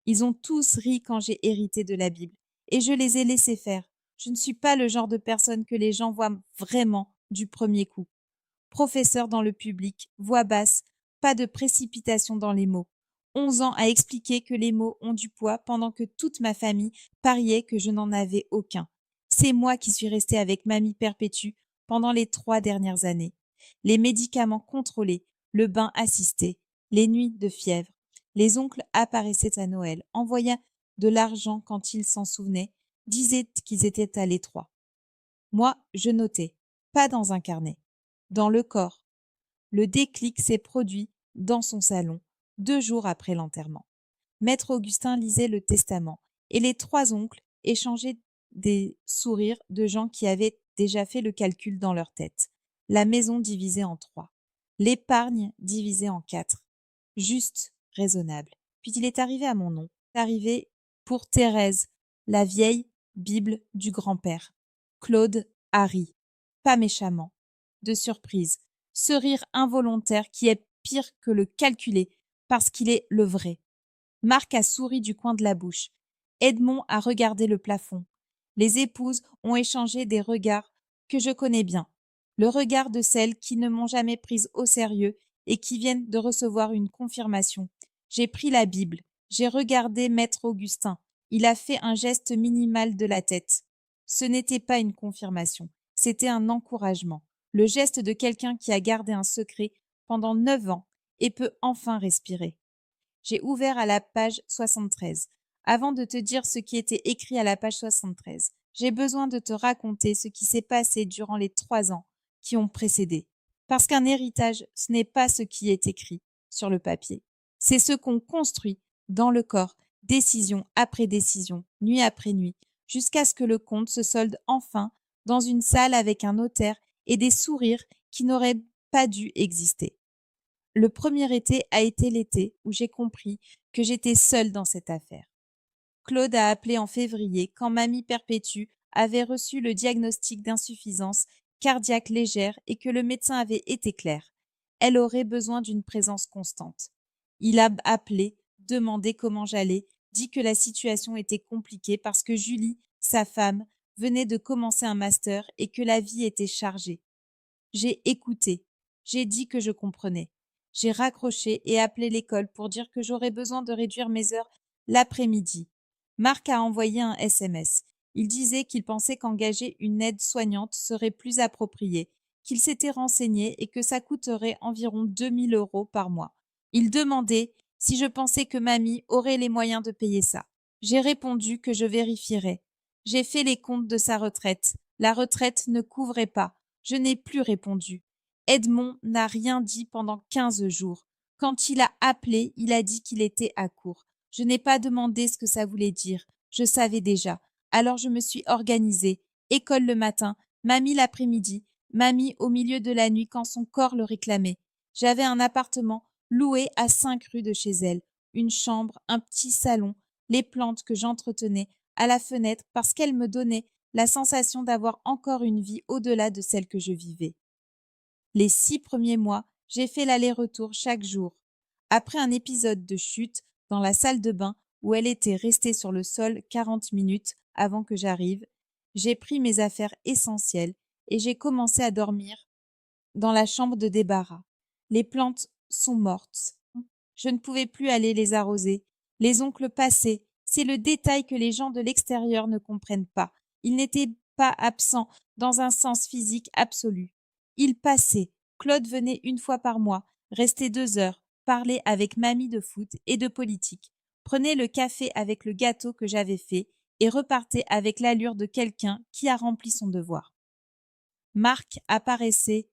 Ils ont tous ri quand j'ai hérité de la Bible et je les ai laissés faire. Je ne suis pas le genre de personne que les gens voient vraiment du premier coup. Professeur dans le public, voix basse, pas de précipitation dans les mots. 11 ans à expliquer que les mots ont du poids pendant que toute ma famille pariait que je n'en avais aucun. C'est moi qui suis restée avec Mamie Perpétue pendant les 3 dernières années. Les médicaments contrôlés, le bain assisté, les nuits de fièvre. Les oncles apparaissaient à Noël, envoyaient de l'argent quand ils s'en souvenaient, disaient qu'ils étaient à l'étroit. Moi, je notais, pas dans un carnet, dans le corps. Le déclic s'est produit dans son salon, 2 jours après l'enterrement. Maître Augustin lisait le testament et les 3 oncles échangeaient des sourires de gens qui avaient déjà fait le calcul dans leur tête. La maison divisée en 3, l'épargne divisée en 4. Juste, raisonnable. Puis il est arrivé à mon nom, arrivé pour Thérèse, la vieille Bible du grand-père. Claude a ri, pas méchamment, de surprise, ce rire involontaire qui est pire que le calculé parce qu'il est le vrai. Marc a souri du coin de la bouche. Edmond a regardé le plafond. Les épouses ont échangé des regards que je connais bien. Le regard de celles qui ne m'ont jamais prise au sérieux et qui viennent de recevoir une confirmation. J'ai pris la Bible. J'ai regardé Maître Augustin. Il a fait un geste minimal de la tête. Ce n'était pas une confirmation. C'était un encouragement. Le geste de quelqu'un qui a gardé un secret pendant 9 ans et peut enfin respirer. J'ai ouvert à la page 73. Avant de te dire ce qui était écrit à la page 73, j'ai besoin de te raconter ce qui s'est passé durant les 3 ans qui ont précédé. Parce qu'un héritage, ce n'est pas ce qui est écrit sur le papier. C'est ce qu'on construit dans le corps, décision après décision, nuit après nuit, jusqu'à ce que le compte se solde enfin dans une salle avec un notaire et des sourires qui n'auraient pas dû exister. Le premier été a été l'été où j'ai compris que j'étais seule dans cette affaire. Claude a appelé en février quand Mamie Perpétue avait reçu le diagnostic d'insuffisance cardiaque légère et que le médecin avait été clair. Elle aurait besoin d'une présence constante. Il a appelé, demandé comment j'allais, dit que la situation était compliquée parce que Julie, sa femme, venait de commencer un master et que la vie était chargée. J'ai écouté. J'ai dit que je comprenais. J'ai raccroché et appelé l'école pour dire que j'aurais besoin de réduire mes heures l'après-midi. Marc a envoyé un SMS. Il disait qu'il pensait qu'engager une aide soignante serait plus approprié, qu'il s'était renseigné et que ça coûterait environ 2000 € par mois. Il demandait si je pensais que mamie aurait les moyens de payer ça. J'ai répondu que je vérifierais. J'ai fait les comptes de sa retraite. La retraite ne couvrait pas. Je n'ai plus répondu. Edmond n'a rien dit pendant 15 jours. Quand il a appelé, il a dit qu'il était à court. Je n'ai pas demandé ce que ça voulait dire. Je savais déjà. Alors je me suis organisée. École le matin, mamie l'après-midi, mamie au milieu de la nuit quand son corps le réclamait. J'avais un appartement loué à 5 rues de chez elle. Une chambre, un petit salon, les plantes que j'entretenais à la fenêtre parce qu'elles me donnaient la sensation d'avoir encore une vie au-delà de celle que je vivais. Les 6 premiers mois, j'ai fait l'aller-retour chaque jour. Après un épisode de chute dans la salle de bain où elle était restée sur le sol 40 minutes avant que j'arrive, j'ai pris mes affaires essentielles et j'ai commencé à dormir dans la chambre de débarras. Les plantes sont mortes. Je ne pouvais plus aller les arroser. Les oncles passaient. C'est le détail que les gens de l'extérieur ne comprennent pas. Ils n'étaient pas absents dans un sens physique absolu. Ils passaient. Claude venait une fois par mois, restait 2 heures, parlait avec mamie de foot et de politique, prenait le café avec le gâteau que j'avais fait et repartait avec l'allure de quelqu'un qui a rempli son devoir. Marc apparaissait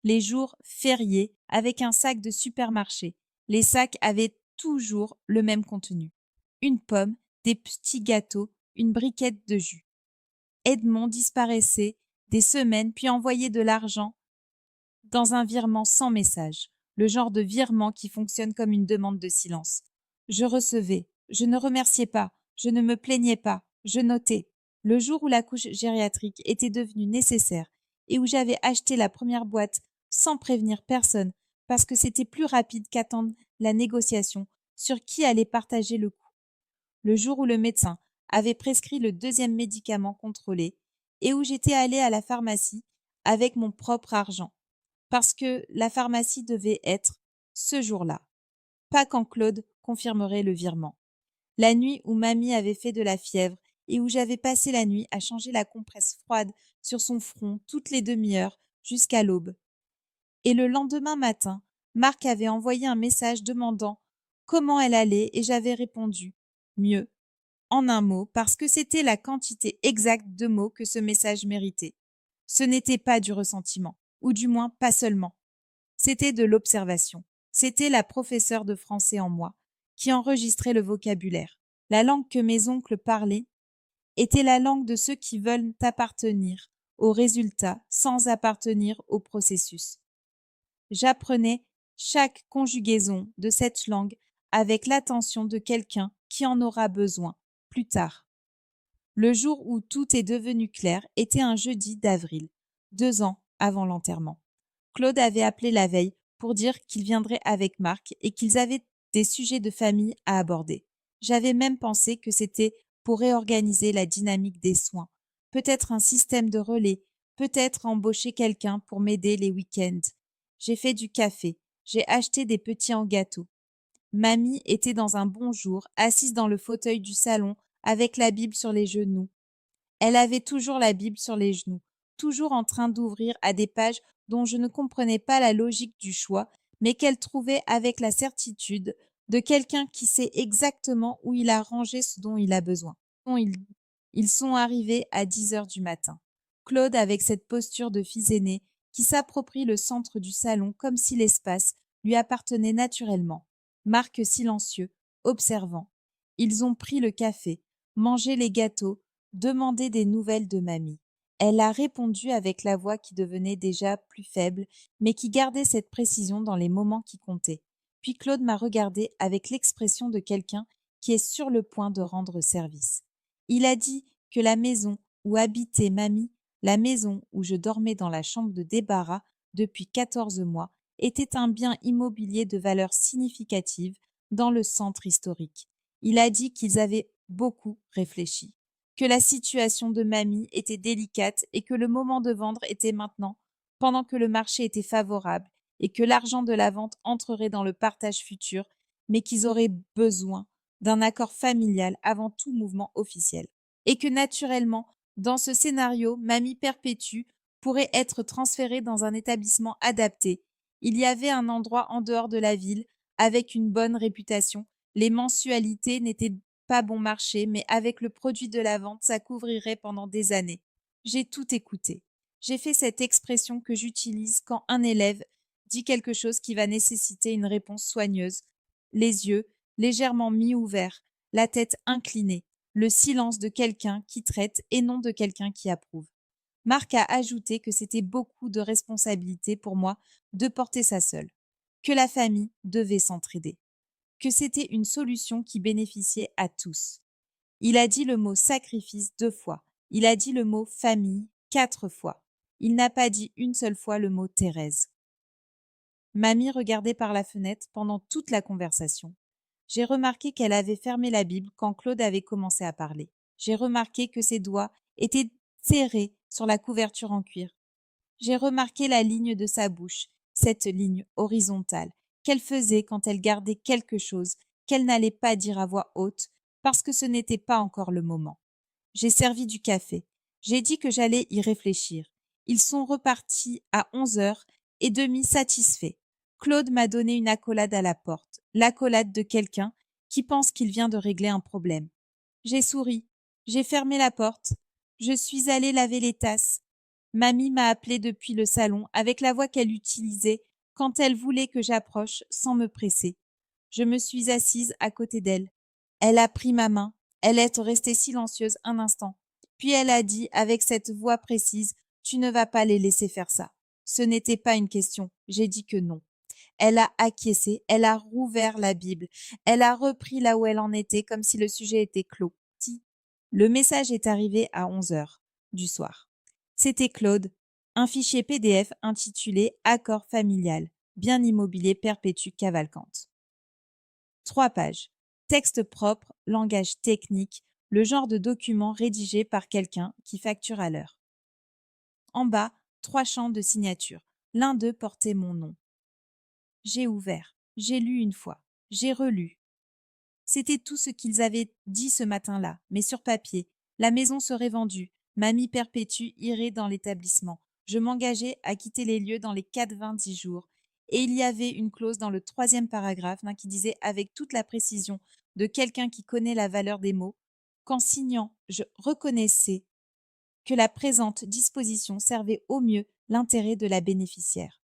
les jours fériés avec un sac de supermarché. Les sacs avaient toujours le même contenu. Une pomme, des petits gâteaux, une briquette de jus. Edmond disparaissait des semaines puis envoyait de l'argent dans un virement sans message, le genre de virement qui fonctionne comme une demande de silence. Je recevais, je ne remerciais pas, je ne me plaignais pas, je notais. Le jour où la couche gériatrique était devenue nécessaire et où j'avais acheté la première boîte sans prévenir personne parce que c'était plus rapide qu'attendre la négociation sur qui allait partager le coût. le jour où le médecin avait prescrit le 2e médicament contrôlé et où j'étais allée à la pharmacie avec mon propre argent, parce que la pharmacie devait être ce jour-là, pas quand Claude confirmerait le virement. La nuit où mamie avait fait de la fièvre et où j'avais passé la nuit à changer la compresse froide sur son front toutes les demi-heures jusqu'à l'aube. Et le lendemain matin, Marc avait envoyé un message demandant comment elle allait et j'avais répondu mieux, en un mot, parce que c'était la quantité exacte de mots que ce message méritait. Ce n'était pas du ressentiment, ou du moins pas seulement. C'était de l'observation. C'était la professeure de français en moi qui enregistrait le vocabulaire. La langue que mes oncles parlaient était la langue de ceux qui veulent appartenir au résultat sans appartenir au processus. J'apprenais chaque conjugaison de cette langue avec l'attention de quelqu'un qui en aura besoin plus tard. Le jour où tout est devenu clair était un jeudi d'avril, 2 ans avant l'enterrement. Claude avait appelé la veille pour dire qu'il viendrait avec Marc et qu'ils avaient des sujets de famille à aborder. J'avais même pensé que c'était pour réorganiser la dynamique des soins, peut-être un système de relais, peut-être embaucher quelqu'un pour m'aider les week-ends. J'ai fait du café, j'ai acheté des petits en gâteau. Mamie était dans un bon jour, assise dans le fauteuil du salon avec la Bible sur les genoux. Elle avait toujours la Bible sur les genoux, toujours en train d'ouvrir à des pages dont je ne comprenais pas la logique du choix, mais qu'elle trouvait avec la certitude de quelqu'un qui sait exactement où il a rangé ce dont il a besoin. Ils sont arrivés à 10 heures du matin. Claude avec cette posture de fils aîné qui s'approprie le centre du salon comme si l'espace lui appartenait naturellement. Marc silencieux, observant. Ils ont pris le café, mangé les gâteaux, demandé des nouvelles de mamie. Elle a répondu avec la voix qui devenait déjà plus faible, mais qui gardait cette précision dans les moments qui comptaient. Puis Claude m'a regardé avec l'expression de quelqu'un qui est sur le point de rendre service. Il a dit que la maison où habitait mamie, la maison où je dormais dans la chambre de débarras depuis 14 mois, était un bien immobilier de valeur significative dans le centre historique. Il a dit qu'ils avaient beaucoup réfléchi, que la situation de mamie était délicate et que le moment de vendre était maintenant, pendant que le marché était favorable et que l'argent de la vente entrerait dans le partage futur, mais qu'ils auraient besoin d'un accord familial avant tout mouvement officiel. Et que naturellement, dans ce scénario, mamie perpétue pourrait être transférée dans un établissement adapté. Il y avait un endroit en dehors de la ville, avec une bonne réputation. Les mensualités n'étaient pas bon marché, mais avec le produit de la vente, ça couvrirait pendant des années. J'ai tout écouté. J'ai fait cette expression que j'utilise quand un élève dit quelque chose qui va nécessiter une réponse soigneuse. Les yeux légèrement mi-ouverts, la tête inclinée, le silence de quelqu'un qui traite et non de quelqu'un qui approuve. Marc a ajouté que c'était beaucoup de responsabilité pour moi de porter ça seule, que la famille devait s'entraider, que c'était une solution qui bénéficiait à tous. Il a dit le mot sacrifice 2 fois, il a dit le mot famille 4 fois. Il n'a pas dit une seule fois le mot Thérèse. Mamie regardait par la fenêtre pendant toute la conversation. J'ai remarqué qu'elle avait fermé la Bible quand Claude avait commencé à parler. J'ai remarqué que ses doigts étaient serrés sur la couverture en cuir. J'ai remarqué la ligne de sa bouche, cette ligne horizontale, qu'elle faisait quand elle gardait quelque chose qu'elle n'allait pas dire à voix haute, parce que ce n'était pas encore le moment. J'ai servi du café. J'ai dit que j'allais y réfléchir. Ils sont repartis à 11h30 satisfaits. Claude m'a donné une accolade à la porte, l'accolade de quelqu'un qui pense qu'il vient de régler un problème. J'ai souri. J'ai fermé la porte. Je suis allée laver les tasses. Mamie m'a appelée depuis le salon avec la voix qu'elle utilisait quand elle voulait que j'approche sans me presser. Je me suis assise à côté d'elle. Elle a pris ma main. Elle est restée silencieuse un instant. Puis elle a dit avec cette voix précise, « Tu ne vas pas les laisser faire ça. » Ce n'était pas une question. J'ai dit que non. Elle a acquiescé. Elle a rouvert la Bible. Elle a repris là où elle en était comme si le sujet était clos. Le message est arrivé à 11h du soir. C'était Claude, un fichier PDF intitulé « Accord familial, bien immobilier perpétue Cavalcante ». 3 pages. Texte propre, langage technique, le genre de document rédigé par quelqu'un qui facture à l'heure. En bas, 3 champs de signature. L'un d'eux portait mon nom. J'ai ouvert, j'ai lu une fois, j'ai relu. C'était tout ce qu'ils avaient dit ce matin-là, mais sur papier. La maison serait vendue. Mamie Perpétue irait dans l'établissement. Je m'engageais à quitter les lieux dans les 90 jours. Et il y avait une clause dans le 3e paragraphe qui disait avec toute la précision de quelqu'un qui connaît la valeur des mots qu'en signant, je reconnaissais que la présente disposition servait au mieux l'intérêt de la bénéficiaire.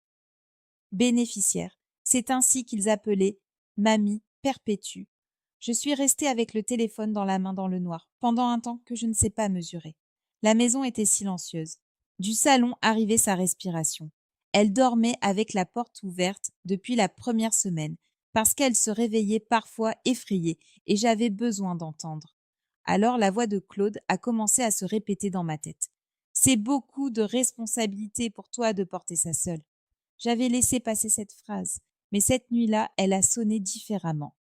Bénéficiaire, c'est ainsi qu'ils appelaient Mamie Perpétue. Je suis restée avec le téléphone dans la main dans le noir, pendant un temps que je ne sais pas mesurer. La maison était silencieuse. Du salon arrivait sa respiration. Elle dormait avec la porte ouverte depuis la première semaine, parce qu'elle se réveillait parfois effrayée, et j'avais besoin d'entendre. Alors la voix de Claude a commencé à se répéter dans ma tête. C'est beaucoup de responsabilité pour toi de porter ça seule. J'avais laissé passer cette phrase, mais cette nuit-là, elle a sonné différemment.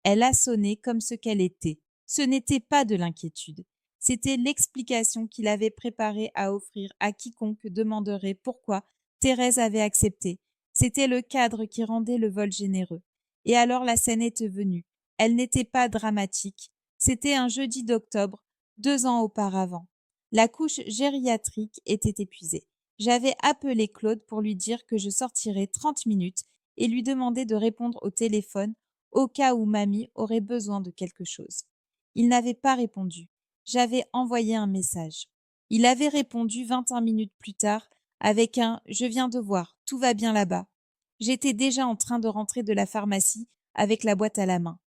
Elle a sonné comme ce qu'elle était. Ce n'était pas de l'inquiétude. C'était l'explication qu'il avait préparée à offrir à quiconque demanderait pourquoi Thérèse avait accepté. C'était le cadre qui rendait le vol généreux. Et alors la scène était venue. Elle n'était pas dramatique. C'était un jeudi d'octobre, 2 ans auparavant. La couche gériatrique était épuisée. J'avais appelé Claude pour lui dire que je sortirais 30 minutes et lui demander de répondre au téléphone au cas où mamie aurait besoin de quelque chose. Il n'avait pas répondu. J'avais envoyé un message. Il avait répondu 21 minutes plus tard avec un « Je viens de voir, tout va bien là-bas ». J'étais déjà en train de rentrer de la pharmacie avec la boîte à la main.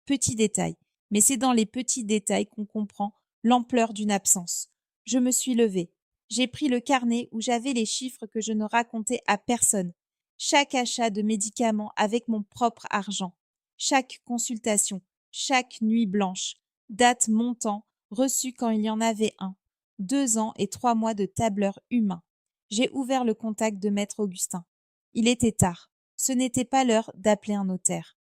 Petit détail, mais c'est dans les petits détails qu'on comprend l'ampleur d'une absence. Je me suis levée. J'ai pris le carnet où j'avais les chiffres que je ne racontais à personne. Chaque achat de médicaments avec mon propre argent. Chaque consultation, chaque nuit blanche, date montant, reçu quand il y en avait un, 2 ans et 3 mois de tableur humain. J'ai ouvert le contact de maître Augustin. Il était tard. Ce n'était pas l'heure d'appeler un notaire.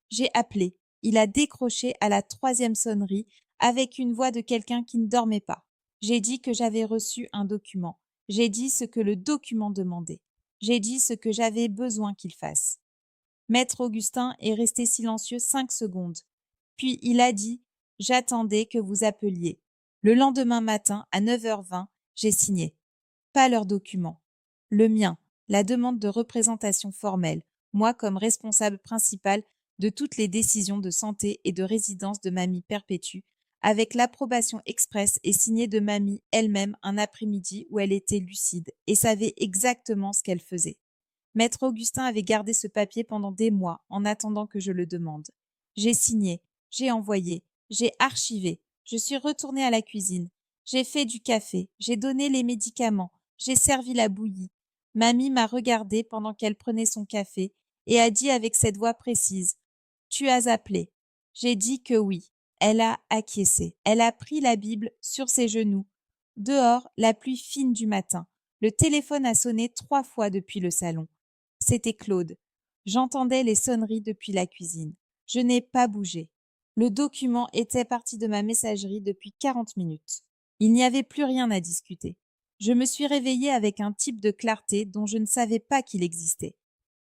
J'ai appelé. Il a décroché à la 3e sonnerie avec une voix de quelqu'un qui ne dormait pas. J'ai dit que j'avais reçu un document. J'ai dit ce que le document demandait. J'ai dit ce que j'avais besoin qu'il fasse. Maître Augustin est resté silencieux 5 secondes. Puis il a dit « J'attendais que vous appeliez ». Le lendemain matin, à 9h20, j'ai signé. Pas leur document. Le mien, la demande de représentation formelle, moi comme responsable principal de toutes les décisions de santé et de résidence de Mamie Perpétue, avec l'approbation expresse et signée de Mamie elle-même un après-midi où elle était lucide et savait exactement ce qu'elle faisait. Maître Augustin avait gardé ce papier pendant des mois en attendant que je le demande. J'ai signé, j'ai envoyé, j'ai archivé, je suis retournée à la cuisine, j'ai fait du café, j'ai donné les médicaments, j'ai servi la bouillie. Mamie m'a regardée pendant qu'elle prenait son café et a dit avec cette voix précise « Tu as appelé ». J'ai dit que oui. Elle a acquiescé. Elle a pris la Bible sur ses genoux. Dehors, la pluie fine du matin. Le téléphone a sonné 3 fois depuis le salon. C'était Claude. J'entendais les sonneries depuis la cuisine. Je n'ai pas bougé. Le document était parti de ma messagerie depuis 40 minutes. Il n'y avait plus rien à discuter. Je me suis réveillée avec un type de clarté dont je ne savais pas qu'il existait.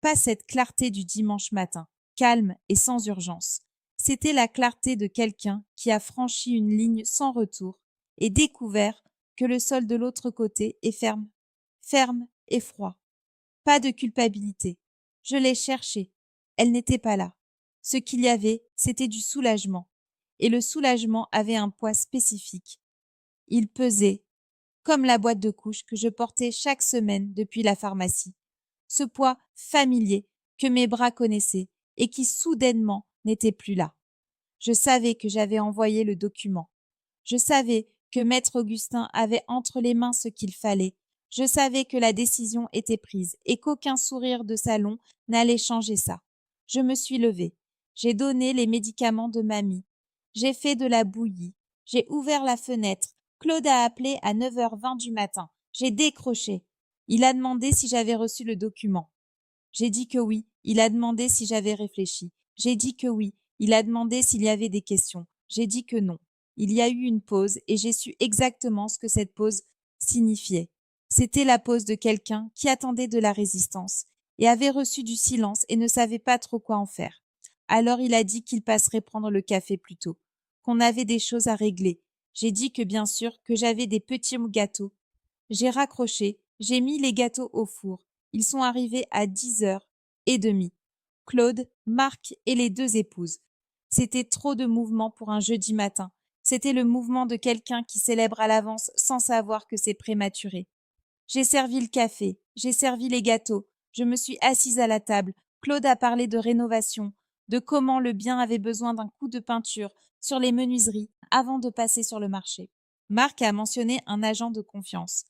Pas cette clarté du dimanche matin, calme et sans urgence. C'était la clarté de quelqu'un qui a franchi une ligne sans retour et découvert que le sol de l'autre côté est ferme, ferme et froid. Pas de culpabilité. Je l'ai cherchée. Elle n'était pas là. Ce qu'il y avait, c'était du soulagement. Et le soulagement avait un poids spécifique. Il pesait, comme la boîte de couches que je portais chaque semaine depuis la pharmacie. Ce poids familier que mes bras connaissaient et qui soudainement n'était plus là. Je savais que j'avais envoyé le document. Je savais que maître Augustin avait entre les mains ce qu'il fallait. Je savais que la décision était prise et qu'aucun sourire de salon n'allait changer ça. Je me suis levée. J'ai donné les médicaments de mamie. J'ai fait de la bouillie. J'ai ouvert la fenêtre. Claude a appelé à 9h20 du matin. J'ai décroché. Il a demandé si j'avais reçu le document. J'ai dit que oui. Il a demandé si j'avais réfléchi. J'ai dit que oui. Il a demandé s'il y avait des questions. J'ai dit que non. Il y a eu une pause et j'ai su exactement ce que cette pause signifiait. C'était la pause de quelqu'un qui attendait de la résistance et avait reçu du silence et ne savait pas trop quoi en faire. Alors il a dit qu'il passerait prendre le café plus tôt, qu'on avait des choses à régler. J'ai dit que bien sûr, que j'avais des petits gâteaux. J'ai raccroché, j'ai mis les gâteaux au four. Ils sont arrivés à 10h30. Claude, Marc et les deux épouses. C'était trop de mouvement pour un jeudi matin. C'était le mouvement de quelqu'un qui célèbre à l'avance sans savoir que c'est prématuré. J'ai servi le café, j'ai servi les gâteaux, je me suis assise à la table. Claude a parlé de rénovation, de comment le bien avait besoin d'un coup de peinture sur les menuiseries avant de passer sur le marché. Marc a mentionné un agent de confiance.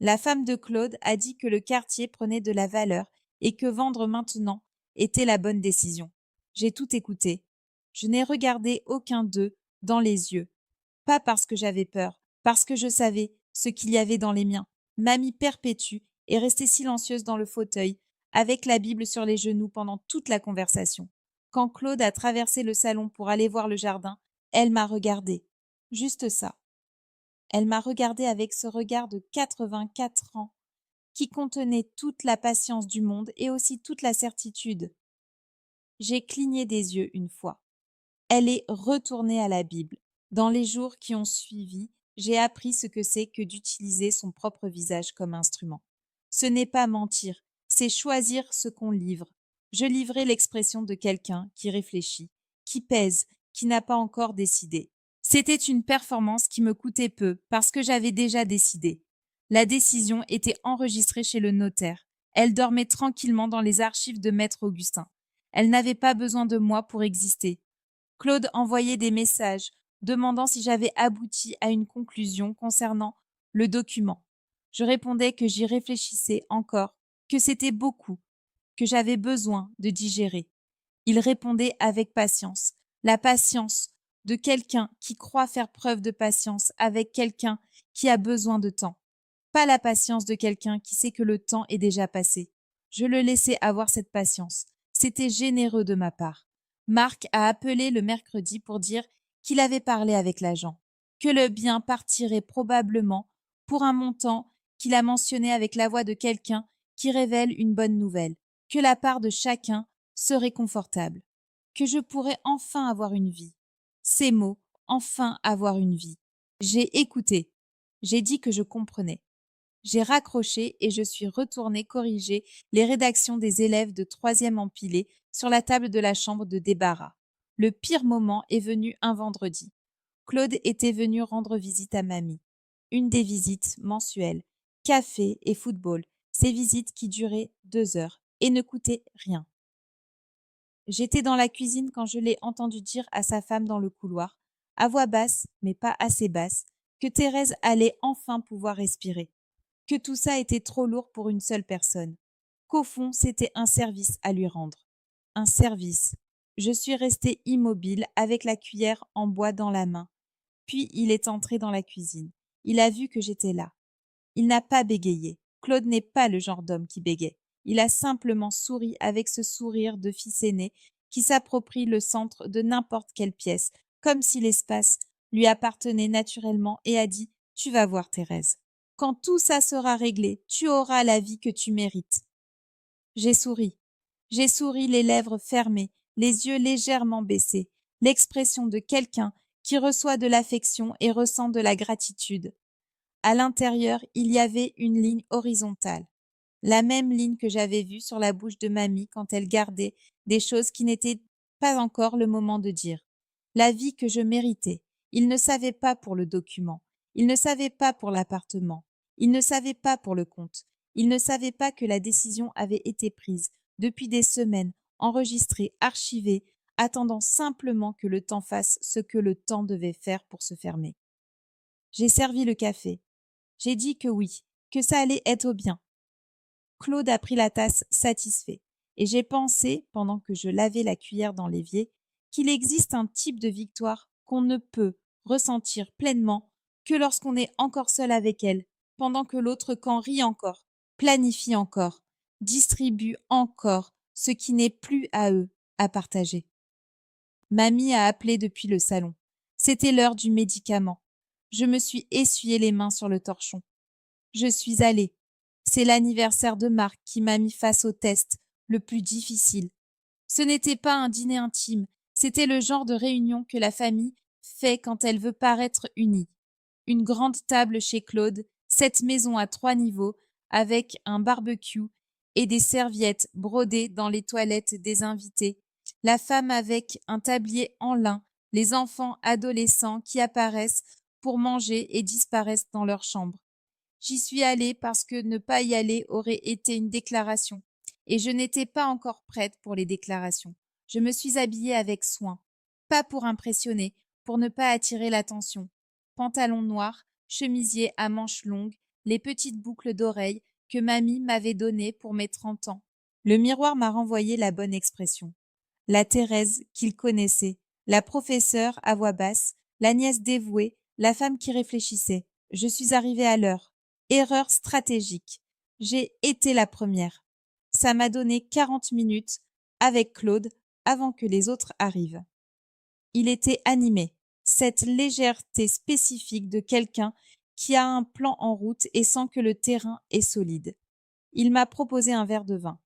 La femme de Claude a dit que le quartier prenait de la valeur et que vendre maintenant était la bonne décision. J'ai tout écouté. Je n'ai regardé aucun d'eux dans les yeux. Pas parce que j'avais peur, parce que je savais ce qu'il y avait dans les miens. Mamie Perpétue est restée silencieuse dans le fauteuil, avec la Bible sur les genoux pendant toute la conversation. Quand Claude a traversé le salon pour aller voir le jardin, elle m'a regardée. Juste ça. Elle m'a regardée avec ce regard de 84 ans, qui contenait toute la patience du monde et aussi toute la certitude. J'ai cligné des yeux une fois. Elle est retournée à la Bible. Dans les jours qui ont suivi, j'ai appris ce que c'est que d'utiliser son propre visage comme instrument. Ce n'est pas mentir, c'est choisir ce qu'on livre. Je livrais l'expression de quelqu'un qui réfléchit, qui pèse, qui n'a pas encore décidé. C'était une performance qui me coûtait peu parce que j'avais déjà décidé. La décision était enregistrée chez le notaire. Elle dormait tranquillement dans les archives de Maître Augustin. Elle n'avait pas besoin de moi pour exister. Claude envoyait des messages demandant si j'avais abouti à une conclusion concernant le document. Je répondais que j'y réfléchissais encore, que c'était beaucoup, que j'avais besoin de digérer. Il répondait avec patience, la patience de quelqu'un qui croit faire preuve de patience avec quelqu'un qui a besoin de temps, pas la patience de quelqu'un qui sait que le temps est déjà passé. Je le laissais avoir cette patience. C'était généreux de ma part. Marc a appelé le mercredi pour dire qu'il avait parlé avec l'agent, que le bien partirait probablement pour un montant qu'il a mentionné avec la voix de quelqu'un qui révèle une bonne nouvelle, que la part de chacun serait confortable, que je pourrais enfin avoir une vie. Ces mots, enfin avoir une vie. J'ai écouté. J'ai dit que je comprenais. J'ai raccroché et je suis retournée corriger les rédactions des élèves de troisième empilés sur la table de la chambre de débarras. Le pire moment est venu un vendredi. Claude était venu rendre visite à mamie. Une des visites mensuelles. Café et football. Ces visites qui duraient 2 heures et ne coûtaient rien. J'étais dans la cuisine quand je l'ai entendu dire à sa femme dans le couloir, à voix basse, mais pas assez basse, que Thérèse allait enfin pouvoir respirer, que tout ça était trop lourd pour une seule personne, qu'au fond c'était un service à lui rendre. Un service. Je suis restée immobile avec la cuillère en bois dans la main. Puis il est entré dans la cuisine. Il a vu que j'étais là. Il n'a pas bégayé. Claude n'est pas le genre d'homme qui bégaye. Il a simplement souri avec ce sourire de fils aîné qui s'approprie le centre de n'importe quelle pièce, comme si l'espace lui appartenait naturellement et a dit « Tu vas voir, Thérèse. Quand tout ça sera réglé, tu auras la vie que tu mérites. » J'ai souri. J'ai souri les lèvres fermées, les yeux légèrement baissés, l'expression de quelqu'un qui reçoit de l'affection et ressent de la gratitude. À l'intérieur, il y avait une ligne horizontale, la même ligne que j'avais vue sur la bouche de mamie quand elle gardait des choses qui n'étaient pas encore le moment de dire. La vie que je méritais. Il ne savait pas pour le document. Il ne savait pas pour l'appartement. Il ne savait pas pour le compte. Il ne savait pas que la décision avait été prise depuis des semaines, enregistrée, archivée, attendant simplement que le temps fasse ce que le temps devait faire pour se fermer. J'ai servi le café. J'ai dit que oui, que ça allait être bien. Claude a pris la tasse satisfait, et j'ai pensé, pendant que je lavais la cuillère dans l'évier, qu'il existe un type de victoire qu'on ne peut ressentir pleinement que lorsqu'on est encore seul avec elle, pendant que l'autre camp rit encore, planifie encore, distribue encore ce qui n'est plus à eux à partager. Mamie a appelé depuis le salon. C'était l'heure du médicament. Je me suis essuyé les mains sur le torchon. Je suis allée. C'est l'anniversaire de Marc qui m'a mis face au test, le plus difficile. Ce n'était pas un dîner intime, c'était le genre de réunion que la famille fait quand elle veut paraître unie. Une grande table chez Claude, cette maison à 3 niveaux, avec un barbecue et des serviettes brodées dans les toilettes des invités. La femme avec un tablier en lin, les enfants adolescents qui apparaissent pour manger et disparaissent dans leur chambre. J'y suis allée parce que ne pas y aller aurait été une déclaration. Et je n'étais pas encore prête pour les déclarations. Je me suis habillée avec soin. Pas pour impressionner, pour ne pas attirer l'attention. Pantalon noir, chemisier à manches longues, les petites boucles d'oreilles que mamie m'avait données pour mes 30 ans. Le miroir m'a renvoyé la bonne expression. La Thérèse qu'il connaissait, la professeure à voix basse, la nièce dévouée, la femme qui réfléchissait. Je suis arrivée à l'heure. Erreur stratégique. J'ai été la première. Ça m'a donné 40 minutes avec Claude avant que les autres arrivent. Il était animé, cette légèreté spécifique de quelqu'un qui a un plan en route et sent que le terrain est solide. Il m'a proposé un verre de vin.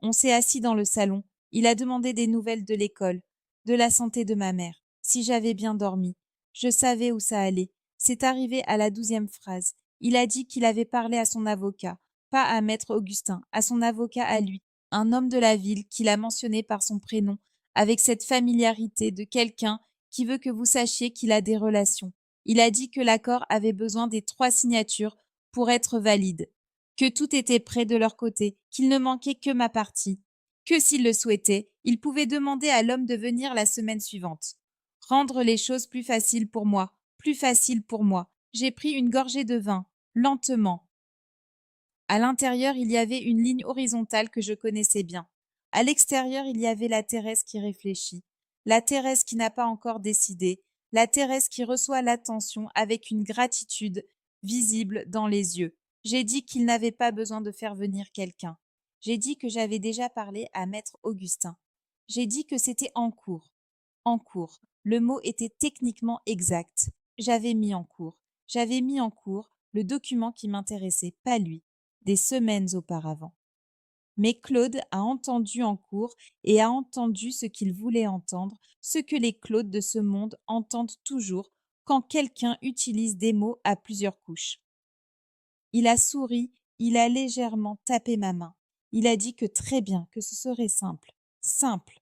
On s'est assis dans le salon. Il a demandé des nouvelles de l'école, de la santé de ma mère, si j'avais bien dormi. Je savais où ça allait. C'est arrivé à la 12e phrase. Il a dit qu'il avait parlé à son avocat, pas à maître Augustin, à son avocat à lui, un homme de la ville qu'il a mentionné par son prénom, avec cette familiarité de quelqu'un qui veut que vous sachiez qu'il a des relations. Il a dit que l'accord avait besoin des 3 signatures pour être valide, que tout était prêt de leur côté, qu'il ne manquait que ma partie, que s'il le souhaitait, il pouvait demander à l'homme de venir la semaine suivante. Rendre les choses plus faciles pour moi, plus faciles pour moi. J'ai pris une gorgée de vin, lentement. À l'intérieur, il y avait une ligne horizontale que je connaissais bien. À l'extérieur, il y avait la Thérèse qui réfléchit, la Thérèse qui n'a pas encore décidé, la Thérèse qui reçoit l'attention avec une gratitude visible dans les yeux. J'ai dit qu'il n'avait pas besoin de faire venir quelqu'un. J'ai dit que j'avais déjà parlé à maître Augustin. J'ai dit que c'était en cours. En cours. Le mot était techniquement exact. J'avais mis en cours. J'avais mis en cours le document qui m'intéressait, pas lui, des semaines auparavant. Mais Claude a entendu en cours et a entendu ce qu'il voulait entendre, ce que les Claudes de ce monde entendent toujours quand quelqu'un utilise des mots à plusieurs couches. Il a souri, il a légèrement tapé ma main. Il a dit que très bien, que ce serait simple. Simple.